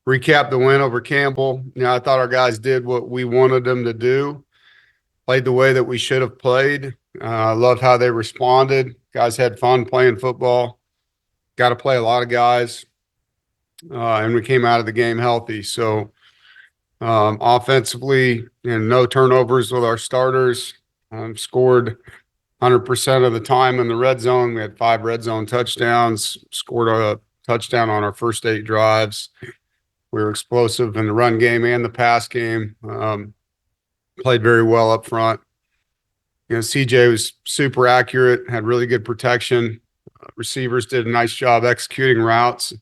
recap the win over Campbell. I thought our guys did what we wanted them to do, played the way that we should have played. I loved how they responded. Guys had fun playing football. Got to play a lot of guys, and we came out of the game healthy. So offensively, no turnovers with our starters. Scored 100% of the time in the red zone. We had 5 red zone touchdowns, scored a touchdown on our first 8 drives. We were explosive in the run game and the pass game. Played very well up front. CJ was super accurate, had really good protection. Receivers did a nice job executing routes,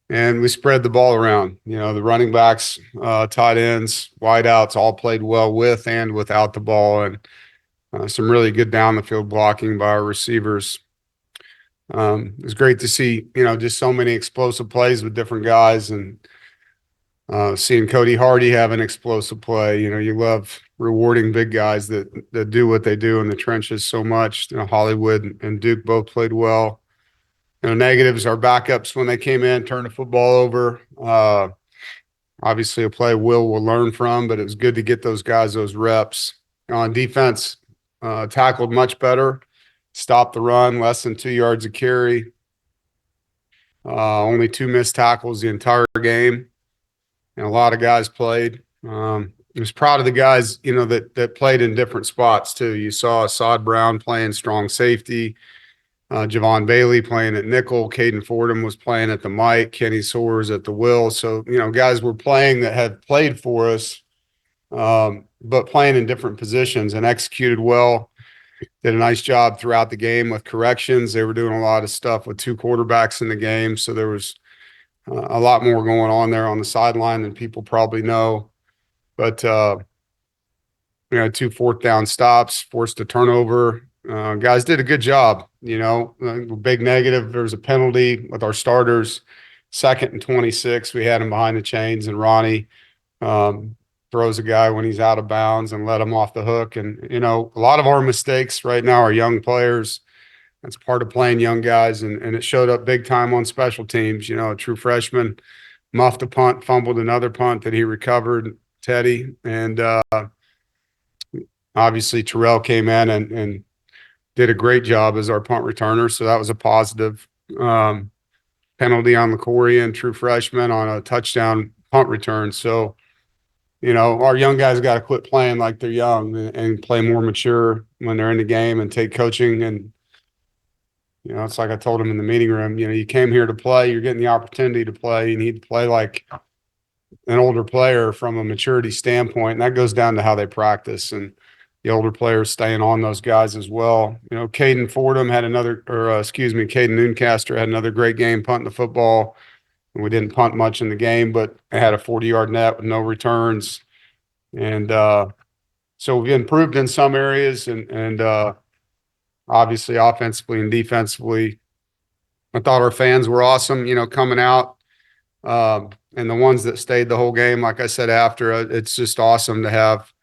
and we spread the ball around. The running backs, tight ends, wideouts all played well with and without the ball, and some really good down the field blocking by our receivers. It was great to see, just so many explosive plays with different guys, and seeing Cody Hardy have an explosive play. You love rewarding big guys that do what they do in the trenches so much. Hollywood and Duke both played well. Negatives, our backups when they came in, turned the football over. Obviously a play we'll learn from, but it was good to get those guys those reps. On defense, tackled much better, stopped the run, less than 2 yards a carry. Only 2 missed tackles the entire game. And a lot of guys played. I was proud of the guys, that played in different spots too. You saw Assad Brown playing strong safety, Javon Bailey playing at nickel, Caden Fordham was playing at the Mike, Kenny Soares at the will. So, guys were playing that had played for us, but playing in different positions and executed well. Did a nice job throughout the game with corrections. They were doing a lot of stuff with 2 quarterbacks in the game, so there was a lot more going on there on the sideline than people probably know. But we had 2 4th down stops, forced a turnover. Guys did a good job. Big negative, there was a penalty with our starters, 2nd and 26. We had him behind the chains, and Ronnie throws a guy when he's out of bounds and let him off the hook. And, a lot of our mistakes right now are young players. That's part of playing young guys, and it showed up big time on special teams. A true freshman muffed a punt, fumbled another punt that he recovered, Teddy. And obviously Terrell came in and did a great job as our punt returner, so that was a positive. Penalty on LaCorian, true freshman, on a touchdown punt return. So, our young guys got to quit playing like they're young and play more mature when they're in the game and take coaching. And it's like I told him in the meeting room, you came here to play, you're getting the opportunity to play. You need to play like an older player from a maturity standpoint. And that goes down to how they practice, and the older players staying on those guys as well. Caden Fordham had Caden Nooncaster had another great game punting the football. And we didn't punt much in the game, but it had a 40-yard net with no returns. And so we've improved in some areas, and obviously offensively and defensively. I thought our fans were awesome, coming out. And the ones that stayed the whole game, like I said, after, it's just awesome to have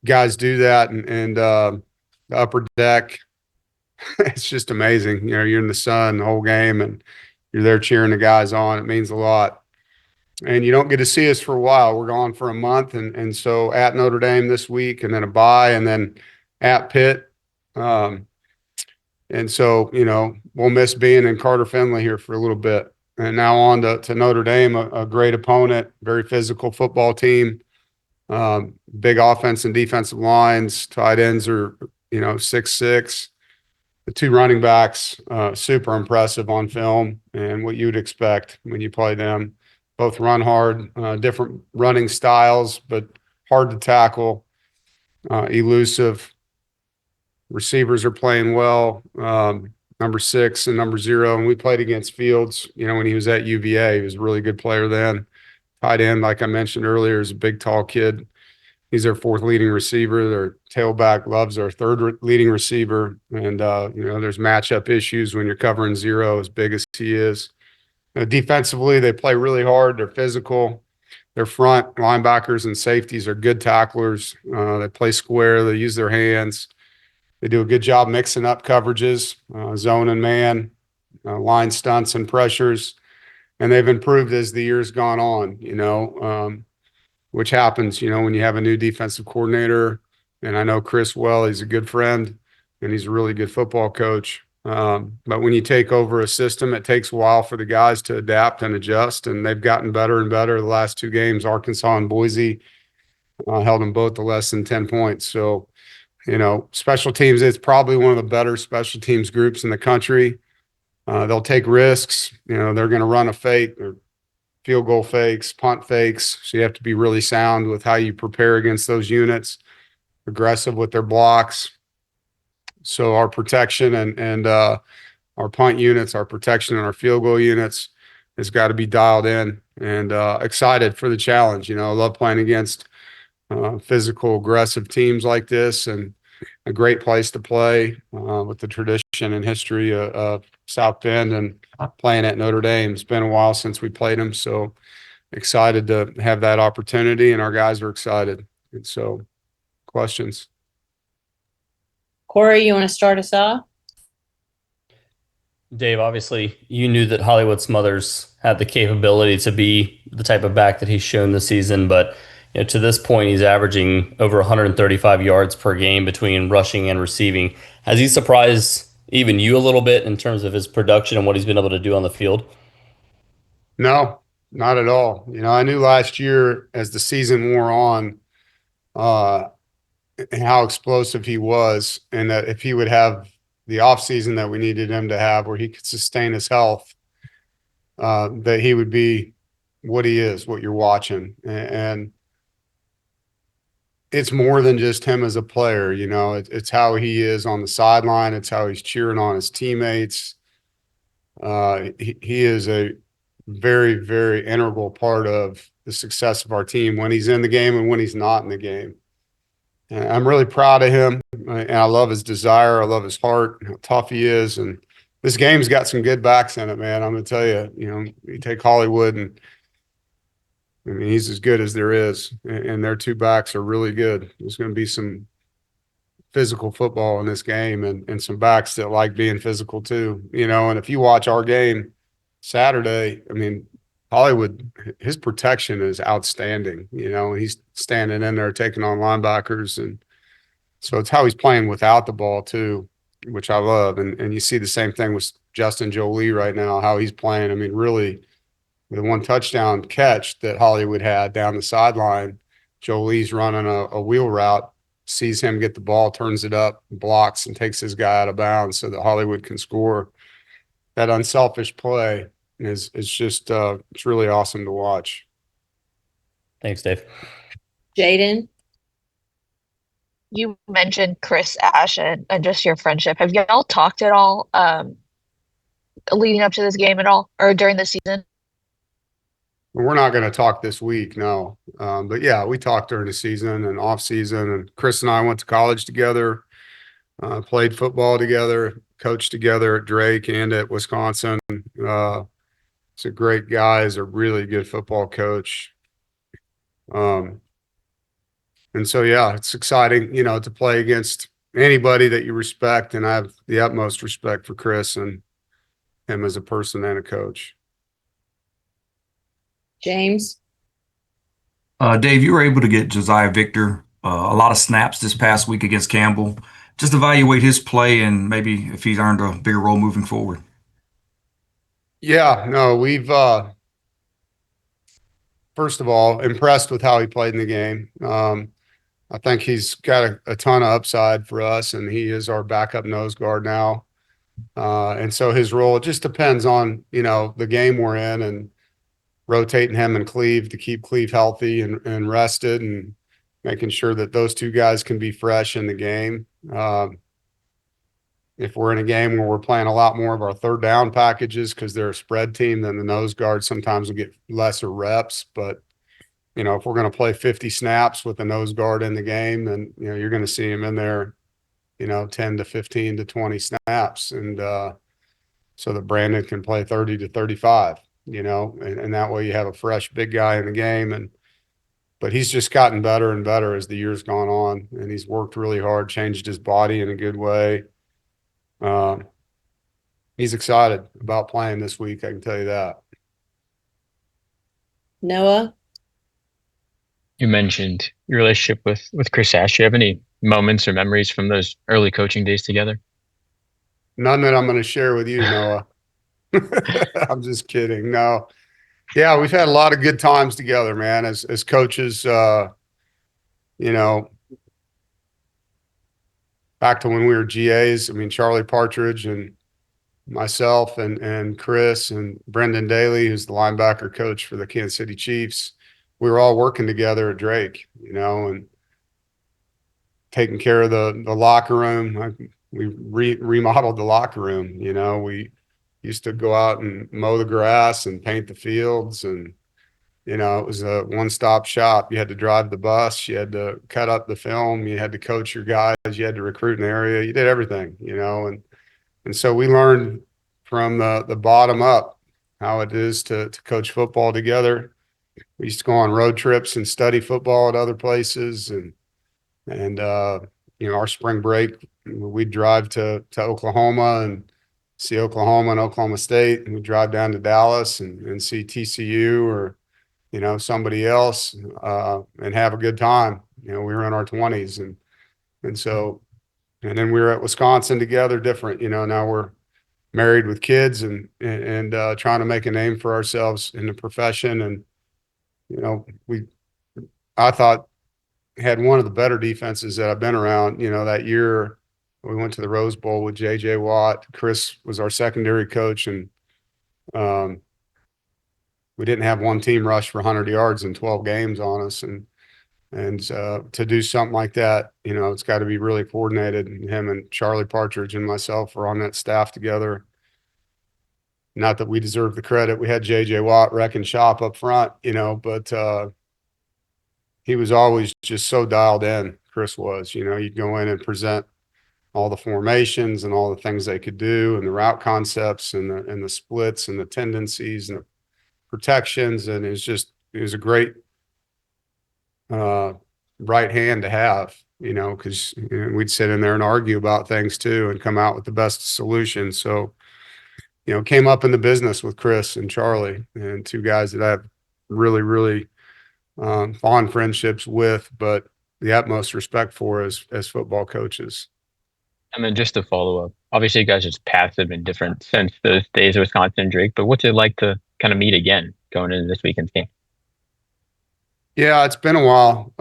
guys do that. And the upper deck, it's just amazing. You're in the sun the whole game, and you're there cheering the guys on. It means a lot. And you don't get to see us for a while. We're gone for a month. And so at Notre Dame this week, and then a bye, and then at Pitt. And so, we'll miss being in Carter Finley here for a little bit. And now on to Notre Dame, a great opponent, very physical football team, big offense and defensive lines. Tight ends are, 6'6". The 2 running backs, super impressive on film, and what you'd expect when you play them. Both run hard, different running styles, but hard to tackle, elusive. Receivers are playing well, number 6 and number 0. And we played against Fields, when he was at UVA. He was a really good player then. Tight end, like I mentioned earlier, is a big, tall kid. He's their 4th leading receiver. Their tailback Love's our 3rd leading receiver. And, there's matchup issues when you're covering 0 as big as he is. Defensively, they play really hard. They're physical. Their front linebackers and safeties are good tacklers. They play square. They use their hands. They do a good job mixing up coverages, zone and man, line stunts and pressures. and they've improved as the years gone on, which happens, when you have a new defensive coordinator. And I know Chris well, he's a good friend and he's a really good football coach. But when you take over a system, it takes a while for the guys to adapt and adjust, and they've gotten better and better. The last 2 games, Arkansas and Boise, held them both to less than 10 points. So, special teams, it's probably one of the better special teams groups in the country. They'll take risks. They're going to run a fake or field goal fakes, punt fakes. So you have to be really sound with how you prepare against those units, aggressive with their blocks. So our protection and our punt units, our protection and our field goal units has got to be dialed in, and excited for the challenge. I love playing against physical, aggressive teams like this, and a great place to play with the tradition and history of South Bend and playing at Notre Dame. It's been a while since we played them, so excited to have that opportunity, and our guys are excited. And so, questions? Corey, you want to start us off? Dave, obviously, you knew that Hollywood Smothers had the capability to be the type of back that he's shown this season, but to this point, he's averaging over 135 yards per game between rushing and receiving. Has he surprised even you a little bit in terms of his production and what he's been able to do on the field? No, not at all. I knew last year as the season wore on, and how explosive he was, and that if he would have the offseason that we needed him to have where he could sustain his health, that he would be what he is, what you're watching. And it's more than just him as a player, it's how he is on the sideline. It's how he's cheering on his teammates. He is a very, very integral part of the success of our team when he's in the game and when he's not in the game. And I'm really proud of him, and I love his desire. I love his heart, how tough he is. And this game's got some good backs in it, man. I'm going to tell you, you take Hollywood, and I mean, he's as good as there is. And their 2 backs are really good. There's going to be some physical football in this game, and some backs that like being physical too, and if you watch our game Saturday, I mean, Hollywood, his protection is outstanding. He's standing in there taking on linebackers. And so it's how he's playing without the ball too, which I love. And you see the same thing with Justin Jolie right now, how he's playing. I mean, really, the 1 touchdown catch that Hollywood had down the sideline, Jolie's running a wheel route, sees him get the ball, turns it up, blocks, and takes his guy out of bounds so that Hollywood can score. That unselfish play is just it's really awesome to watch. Thanks, Dave. Jaden? You mentioned Chris Ash and just your friendship. Have y'all talked at all leading up to this game at all, or during the season? We're not going to talk this week, no. But yeah, we talked during the season and off season, and Chris and I went to college together, played football together, coached together at Drake and at Wisconsin. He's a great guy. He's a really good football coach. And so, yeah, it's exciting, to play against anybody that you respect. And I have the utmost respect for Chris and him as a person and a coach. James? Dave, you were able to get Josiah Victor a lot of snaps this past week against Campbell. Just evaluate his play and maybe if he's earned a bigger role moving forward. Yeah, no, we've first of all, impressed with how he played in the game. I think he's got a ton of upside for us, and he is our backup nose guard now. And so his role, it just depends on, the game we're in, and rotating him and Cleve to keep Cleve healthy and rested, and making sure that those 2 guys can be fresh in the game. If we're in a game where we're playing a lot more of our 3rd down packages because they're a spread team, then the nose guard sometimes will get lesser reps. But, if we're going to play 50 snaps with a nose guard in the game, then, you're going to see him in there, 10 to 15 to 20 snaps. And so that Brandon can play 30 to 35, and that way you have a fresh big guy in the game. But he's just gotten better and better as the year's gone on, and he's worked really hard, changed his body in a good way. He's excited about playing this week, I can tell you that. Noah, You mentioned your relationship with Chris Ash. Do you have any moments or memories from those early coaching days together? None that I'm going to share with you, Noah. I'm just kidding. No. Yeah, we've had a lot of good times together, man, as coaches, you know, back to when we were GAs. I mean, Charlie Partridge and myself and Chris and Brendan Daly, who's the linebacker coach for the Kansas City Chiefs. We were all working together at Drake, and taking care of the locker room. We remodeled the locker room. We used to go out and mow the grass and paint the fields, and it was a one-stop shop. You had to drive the bus, you had to cut up the film, you had to coach your guys, you had to recruit in the area, you did everything, and so we learned from the bottom up how it is to coach football together. We used to go on road trips and study football at other places, and our spring break, we'd drive to Oklahoma and see Oklahoma and Oklahoma State, and we'd drive down to Dallas and see TCU or somebody else, and have a good time. We were in our 20s, and so, and then we were at Wisconsin together, different. Now we're married with kids and trying to make a name for ourselves in the profession. And I thought had one of the better defenses that I've been around. That year we went to the Rose Bowl with J.J. Watt. Chris was our secondary coach, and we didn't have one team rush for 100 yards in 12 games on us. And to do something like that, it's got to be really coordinated. And him and Charlie Partridge and myself were on that staff together. Not that we deserve the credit. We had J.J. Watt wrecking shop up front, but he was always just so dialed in. Chris was, you'd go in and present all the formations and all the things they could do, and the route concepts and the splits and the tendencies and the protections. And it was a great right hand to have, because we'd sit in there and argue about things too and come out with the best solution. So, came up in the business with Chris and Charlie, and two guys that I have really, really fond friendships with, but the utmost respect for as football coaches. And then just to follow up, obviously you guys are paths have been different since those days of Wisconsin and Drake, but what's it like to kind of meet again going into this weekend's game? Yeah, it's been a while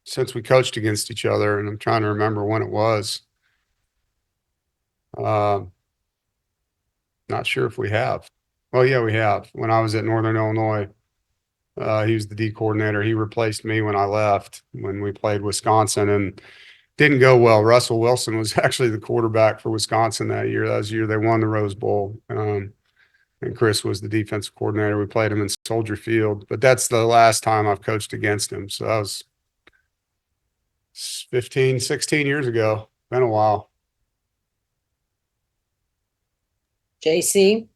since we coached against each other, and I'm trying to remember when it was. Not sure if we have. Well, yeah, we have. When I was at Northern Illinois, he was the D coordinator. He replaced me when I left, when we played Wisconsin, and didn't go well. Russell Wilson was actually the quarterback for Wisconsin that year. That was the year they won the Rose Bowl. And Chris was the defensive coordinator. We played him in Soldier Field, but that's the last time I've coached against him. So that was 15, 16 years ago. Been a while. JC,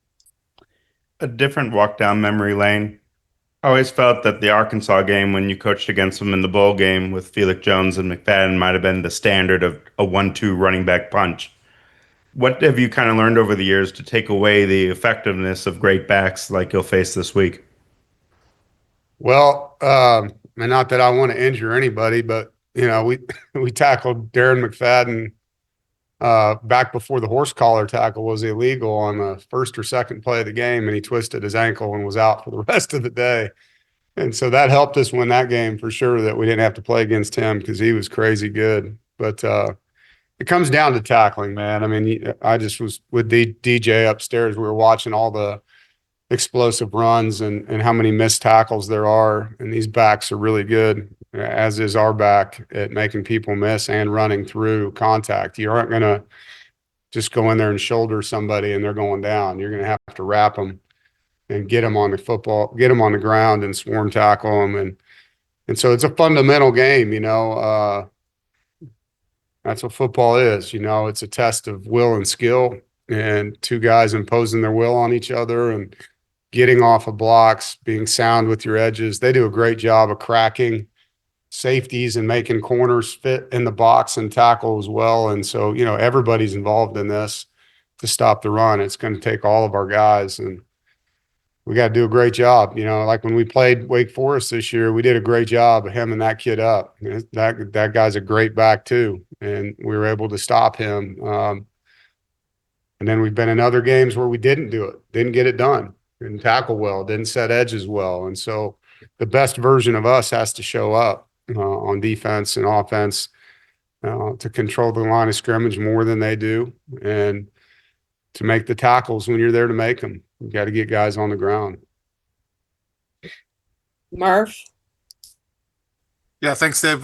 A different walk down memory lane. I always felt that the Arkansas game, when you coached against them in the bowl game with Felix Jones and McFadden, might have been the standard of a 1-2 running back punch. What have you kind of learned over the years to take away the effectiveness of great backs like you'll face this week? Well, and not that I want to injure anybody, but we tackled Darren McFadden back before the horse collar tackle was illegal on the first or second play of the game, and he twisted his ankle and was out for the rest of the day. And so that helped us win that game for sure, that we didn't have to play against him because he was crazy good. But it comes down to tackling, man. I mean, I just was with DJ upstairs. We were watching all the explosive runs and how many missed tackles there are. And these backs are really good, as is our back, at making people miss and running through contact. You aren't going to just go in there and shoulder somebody and they're going down. You're going to have to wrap them and get them on the ground and swarm tackle them. And so it's a fundamental game, that's what football is. It's a test of will and skill, and two guys imposing their will on each other and getting off of blocks, being sound with your edges. They do a great job of cracking safeties and making corners fit in the box and tackle as well. And so, everybody's involved in this to stop the run. It's going to take all of our guys. And we got to do a great job. You know, like when we played Wake Forest this year, we did a great job of hemming that kid up. That guy's a great back too, and we were able to stop him. And then we've been in other games where we didn't do it, didn't get it done, didn't tackle well, didn't set edges well. And so the best version of us has to show up on defense and offense to control the line of scrimmage more than they do, and to make the tackles when you're there to make them. You got to get guys on the ground. Murph. Yeah, thanks, Dave.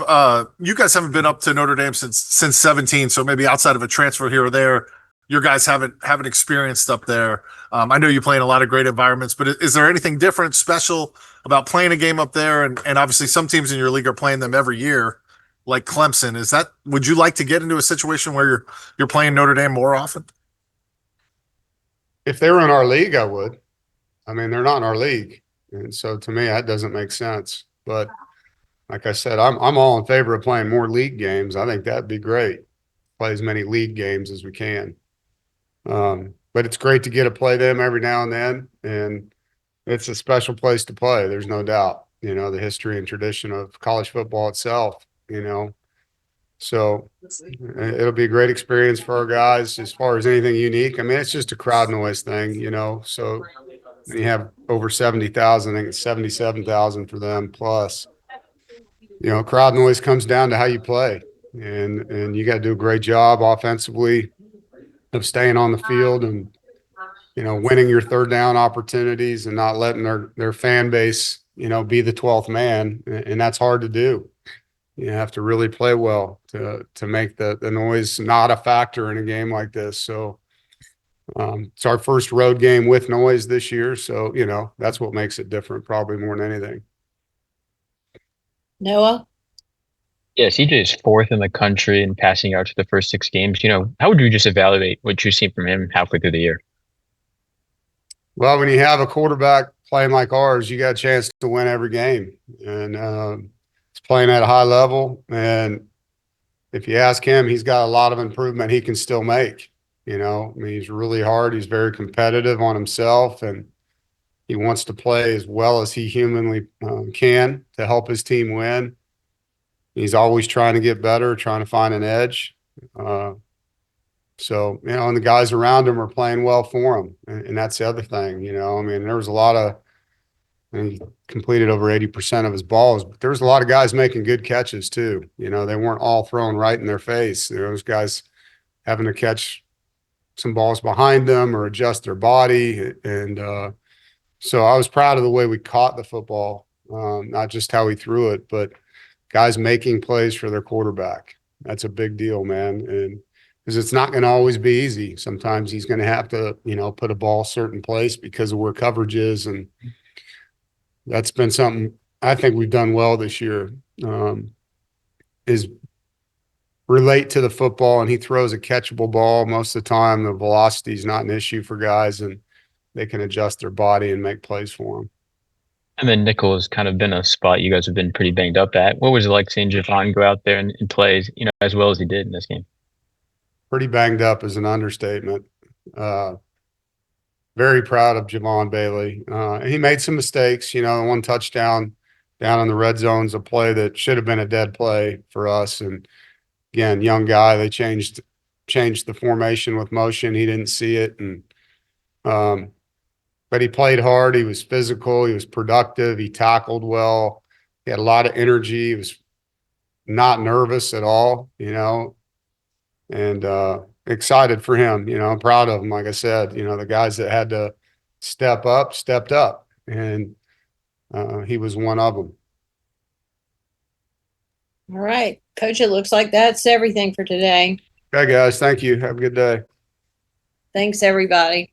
You guys haven't been up to Notre Dame since 17, so maybe outside of a transfer here or there, your guys haven't experienced up there. I know you play in a lot of great environments, but is there anything different, special about playing a game up there? And obviously, some teams in your league are playing them every year, like Clemson. Would you like to get into a situation where you're playing Notre Dame more often? If they were in our league, I would. I mean, they're not in our league, and so to me, that doesn't make sense. But like I said, I'm all in favor of playing more league games. I think that'd be great. Play as many league games as we can. But it's great to get to play them every now and then, and it's a special place to play. There's no doubt. You know, the history and tradition of college football itself. You know, so it'll be a great experience for our guys as far as anything unique. I mean, it's just a crowd noise thing, you know. So when you have over 70,000, I think it's 77,000 for them plus. You know, crowd noise comes down to how you play, and you got to do a great job offensively of staying on the field and, you know, winning your third down opportunities and not letting their fan base, you know, be the 12th man. And that's hard to do. You have to really play well to make the noise not a factor in a game like this. So it's our first road game with noise this year. So, you know, that's what makes it different probably more than anything. Noah. Yeah, CJ is fourth in the country in passing yards for the first 6 games. You know, how would you just evaluate what you've seen from him halfway through the year? Well, when you have a quarterback playing like ours, you got a chance to win every game. And he's playing at a high level. And if you ask him, he's got a lot of improvement he can still make. You know, I mean, he's really hard. He's very competitive on himself, and he wants to play as well as he humanly can to help his team win. He's always trying to get better, trying to find an edge. So, you know, and the guys around him are playing well for him. And that's the other thing, you know. I mean, there was a lot of, and he completed over 80% of his balls, but there was a lot of guys making good catches too. You know, they weren't all thrown right in their face. There was guys having to catch some balls behind them or adjust their body. And so I was proud of the way we caught the football, not just how we threw it, but guys making plays for their quarterback. That's a big deal, man. And because it's not going to always be easy. Sometimes he's going to have to, you know, put a ball a certain place because of where coverage is. And that's been something I think we've done well this year, is relate to the football. And he throws a catchable ball most of the time. The velocity is not an issue for guys, and they can adjust their body and make plays for him. And then nickel has kind of been a spot you guys have been pretty banged up at. What was it like seeing Javon go out there and play, you know, as well as he did in this game? Pretty banged up is an understatement. Very proud of Javon Bailey. He made some mistakes, you know, one touchdown down in the red zone's a play that should have been a dead play for us. And again, young guy, they changed the formation with motion. He didn't see it. And, but he played hard. He was physical. He was productive. He tackled well. He had a lot of energy. He was not nervous at all, you know, and excited for him. You know, I'm proud of him. Like I said, you know, the guys that had to step up, stepped up, and he was one of them. All right, Coach, it looks like that's everything for today. Okay, guys. Thank you. Have a good day. Thanks, everybody.